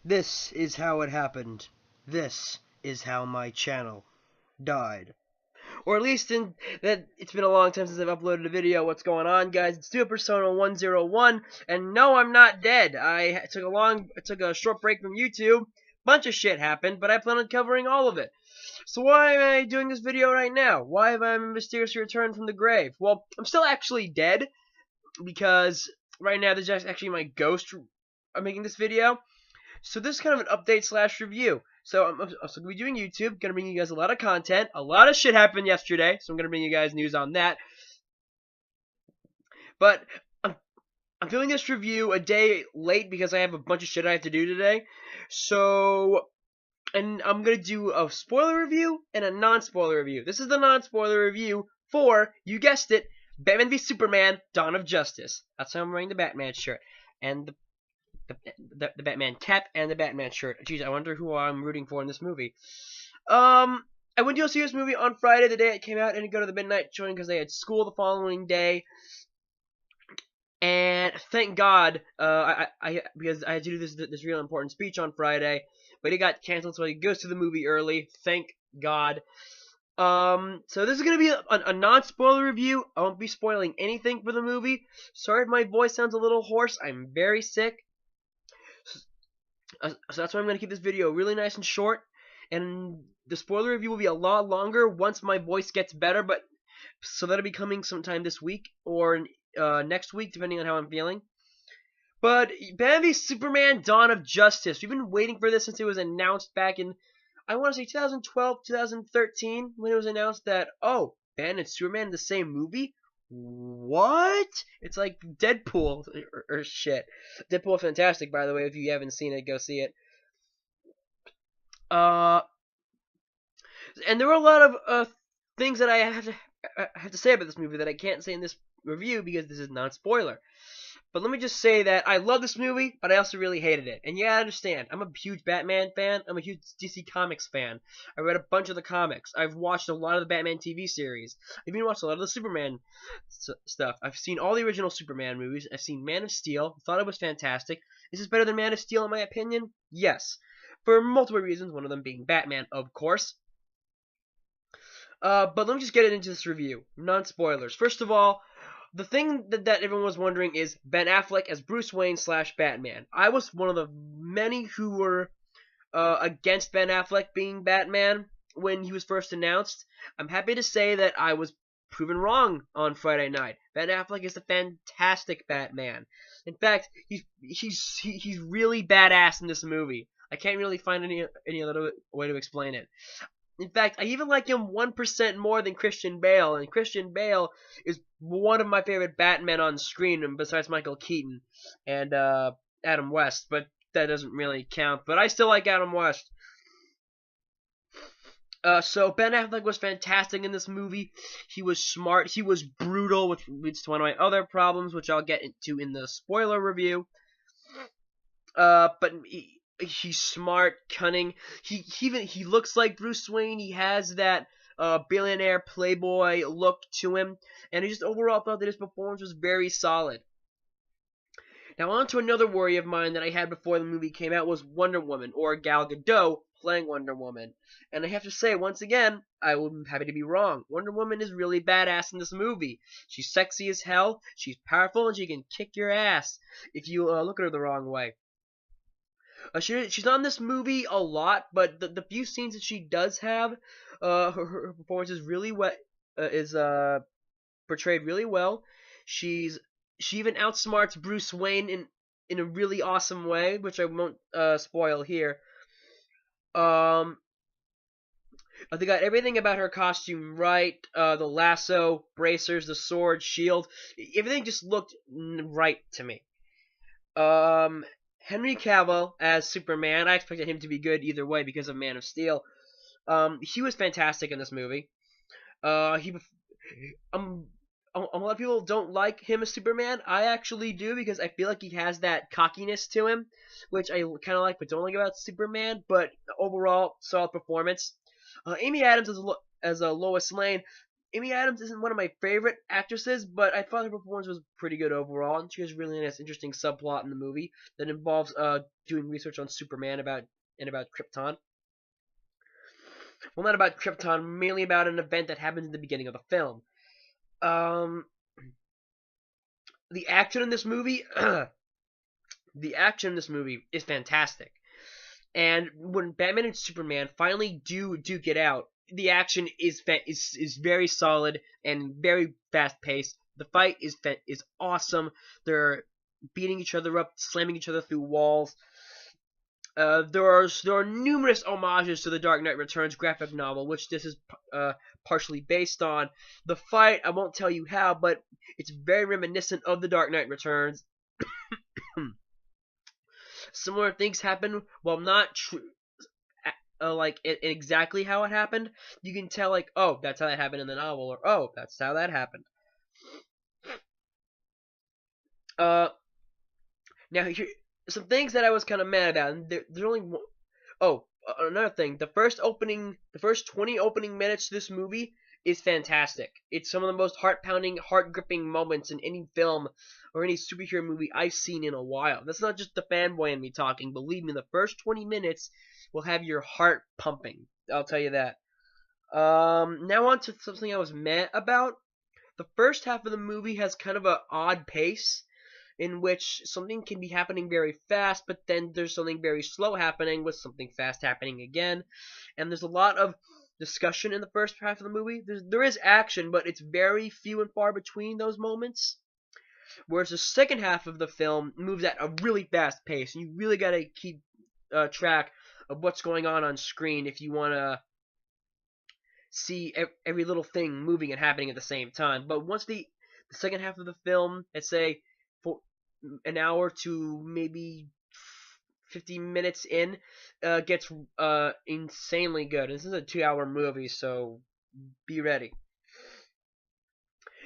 This is how it happened. This is how my channel died. Or at least in that it's been a long time since I've uploaded a video. What's going on, guys? It's Steel Persona 101, and no, I'm not dead. I took a short break from YouTube. Bunch of shit happened, but I plan on covering all of it. So why am I doing this video right now? Why have I mysteriously returned from the grave? Well, I'm still actually dead, because right now there's actually my ghost making this video. So this is kind of an update slash review. So I'm also going to be doing YouTube. Going to bring you guys a lot of content. A lot of shit happened yesterday, so I'm going to bring you guys news on that. But I'm doing this review a day late because I have a bunch of shit I have to do today. So, and I'm going to do a spoiler review and a non-spoiler review. This is the non-spoiler review for, you guessed it, Batman v Superman: Dawn of Justice. That's how I'm wearing the Batman shirt. And the Batman cap and the Batman shirt. Jeez, I wonder who I'm rooting for in this movie. I went to go see this movie on Friday, the day it came out. I didn't go to the midnight showing because they had school the following day. And thank God, because I had to do this real important speech on Friday, but it got canceled, so I goes to the movie early. Thank God. So this is gonna be a non-spoiler review. I won't be spoiling anything for the movie. Sorry if my voice sounds a little hoarse. I'm very sick. So that's why I'm going to keep this video really nice and short, and the spoiler review will be a lot longer once my voice gets better, but so that'll be coming sometime this week or next week, depending on how I'm feeling. But Batman v Superman: Dawn of Justice. We've been waiting for this since it was announced back in, I want to say 2012, 2013, when it was announced that, oh, Batman and Superman in the same movie? What? It's like Deadpool or shit. Deadpool fantastic, by the way. If you haven't seen it, go see it. And there were a lot of things that I have to say about this movie that I can't say in this review because this is not spoiler. But let me just say that I love this movie, but I also really hated it. And yeah, I understand. I'm a huge Batman fan. I'm a huge DC Comics fan. I read a bunch of the comics. I've watched a lot of the Batman TV series. I've even watched a lot of the Superman stuff. I've seen all the original Superman movies. I've seen Man of Steel. Thought it was fantastic. Is this better than Man of Steel in my opinion? Yes. For multiple reasons, one of them being Batman, of course. But let me just get into this review. Non-spoilers. First of all, the thing that everyone was wondering is Ben Affleck as Bruce Wayne / Batman. I was one of the many who were against Ben Affleck being Batman when he was first announced. I'm happy to say that I was proven wrong on Friday night. Ben Affleck is a fantastic Batman. In fact, he's really badass in this movie. I can't really find any other way to explain it. In fact, I even like him 1% more than Christian Bale, and Christian Bale is one of my favorite Batmen on screen, besides Michael Keaton and Adam West, but that doesn't really count. But I still like Adam West. So Ben Affleck was fantastic in this movie. He was smart. He was brutal, which leads to one of my other problems, which I'll get into in the spoiler review. But he's smart, cunning. He looks like Bruce Wayne. He has that billionaire playboy look to him, and I just overall thought that his performance was very solid. Now on to another worry of mine that I had before the movie came out was Wonder Woman, or Gal Gadot playing Wonder Woman. And I have to say, once again, I'm happy to be wrong. Wonder Woman is really badass in this movie. She's sexy as hell, she's powerful, and she can kick your ass if you look at her the wrong way. She's not in this movie a lot, but the few scenes that she does have, her performance is really portrayed really well. She even outsmarts Bruce Wayne in a really awesome way, which I won't spoil here. They got everything about her costume right. The lasso, bracers, the sword, shield, everything just looked right to me. Henry Cavill as Superman, I expected him to be good either way because of Man of Steel. He was fantastic in this movie. A lot of people don't like him as Superman. I actually do because I feel like he has that cockiness to him, which I kind of like but don't like about Superman. But overall, solid performance. Amy Adams as Lois Lane. Amy Adams isn't one of my favorite actresses, but I thought her performance was pretty good overall, and she has really nice, interesting subplot in the movie that involves doing research on Superman about Krypton. Well, not about Krypton, mainly about an event that happens in the beginning of the film. Um, the action in this movie, the action in this movie is fantastic. And when Batman and Superman finally do get out, the action is very solid and very fast paced. The fight is awesome. They're beating each other up, slamming each other through walls. There are numerous homages to the Dark Knight Returns graphic novel, which this is partially based on. The fight, I won't tell you how, but it's very reminiscent of the Dark Knight Returns. Similar things happen, while not true, like exactly how it happened. You can tell, like, oh, that's how it happened in the novel, or oh, that's how that happened. Now here some things that I was kind of mad about, and there's only one. Oh, another thing. The first 20 opening minutes to this movie is fantastic. It's some of the most heart-pounding, heart-gripping moments in any film or any superhero movie I've seen in a while. That's not just the fanboy in me talking. Believe me, the first 20 minutes will have your heart pumping. I'll tell you that. Now on to something I was mad about. The first half of the movie has kind of an odd pace, in which something can be happening very fast, but then there's something very slow happening with something fast happening again. And there's a lot of discussion in the first half of the movie. There is action, but it's very few and far between those moments. Whereas the second half of the film moves at a really fast pace, and you really got to keep track of what's going on screen if you want to see every little thing moving and happening at the same time. But once the second half of the film, let's say for an hour to maybe 50 minutes in, gets insanely good. This is a 2-hour movie, so be ready.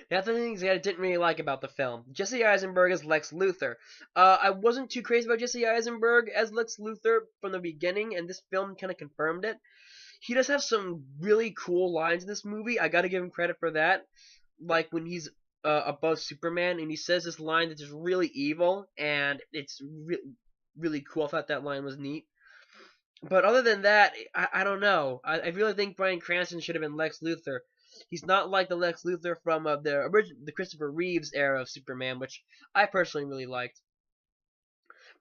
The other things that I didn't really like about the film: Jesse Eisenberg as Lex Luthor. I wasn't too crazy about Jesse Eisenberg as Lex Luthor from the beginning, and this film kind of confirmed it. He does have some really cool lines in this movie. I gotta give him credit for that. Like when he's above Superman and he says this line that's just really evil, and it's really cool. I thought that line was neat. But other than that, I don't know. I really think Bryan Cranston should have been Lex Luthor. He's not like the Lex Luthor from the Christopher Reeves era of Superman, which I personally really liked.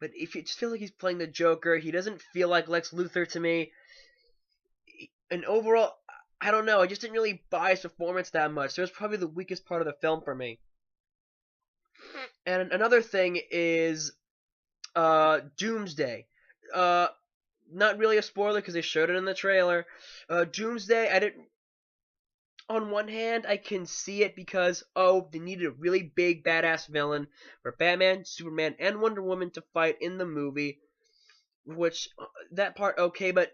But if you just feel like he's playing the Joker, he doesn't feel like Lex Luthor to me. And overall, I don't know. I just didn't really buy his performance that much. So it was probably the weakest part of the film for me. And another thing is Doomsday. Not really a spoiler because they showed it in the trailer. Doomsday, I didn't. On one hand, I can see it because, oh, they needed a really big, badass villain for Batman, Superman, and Wonder Woman to fight in the movie. Which, that part, okay, but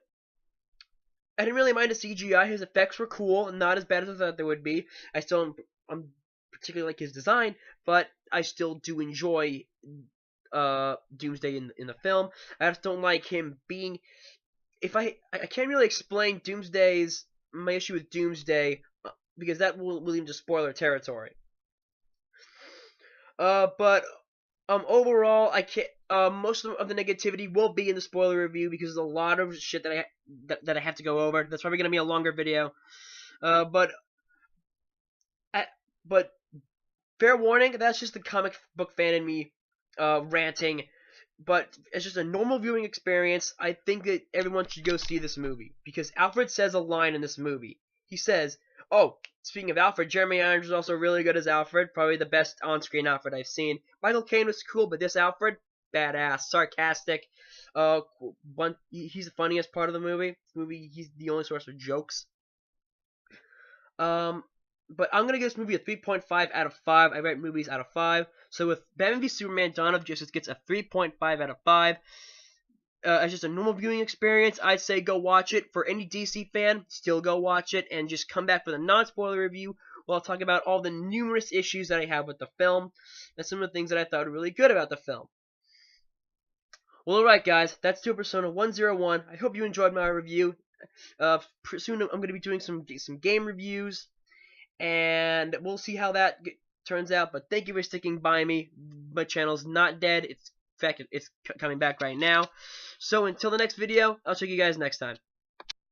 I didn't really mind the CGI. His effects were cool and not as bad as I thought they would be. I still I'm particularly like his design, but I still do enjoy Doomsday in the film. I just don't like him being. If I can't really explain my issue with Doomsday because that will lead into spoiler territory. But overall, I can't. Most of the negativity will be in the spoiler review because there's a lot of shit that I have to go over. That's probably gonna be a longer video. But fair warning, that's just the comic book fan in me ranting. But it's just a normal viewing experience. I think that everyone should go see this movie because Alfred says a line in this movie. He says, "Oh, speaking of Alfred, Jeremy Irons is also really good as Alfred. Probably the best on-screen Alfred I've seen. Michael Caine was cool, but this Alfred, badass, sarcastic. He's the funniest part of the movie. He's the only source of jokes. But I'm gonna give this movie a 3.5 out of 5. I rate movies out of 5. So with Batman v Superman: Dawn of Justice gets a 3.5 out of 5. As just a normal viewing experience, I'd say go watch it. For any DC fan, still go watch it and just come back for the non-spoiler review where I'll talk about all the numerous issues that I have with the film and some of the things that I thought were really good about the film. Well, alright guys, that's Steel Persona 101. I hope you enjoyed my review. Soon I'm going to be doing some game reviews. and we'll see how that turns out. But thank you for sticking by me. My channel's not dead. In fact, it's coming back right now. So until the next video, I'll check you guys next time.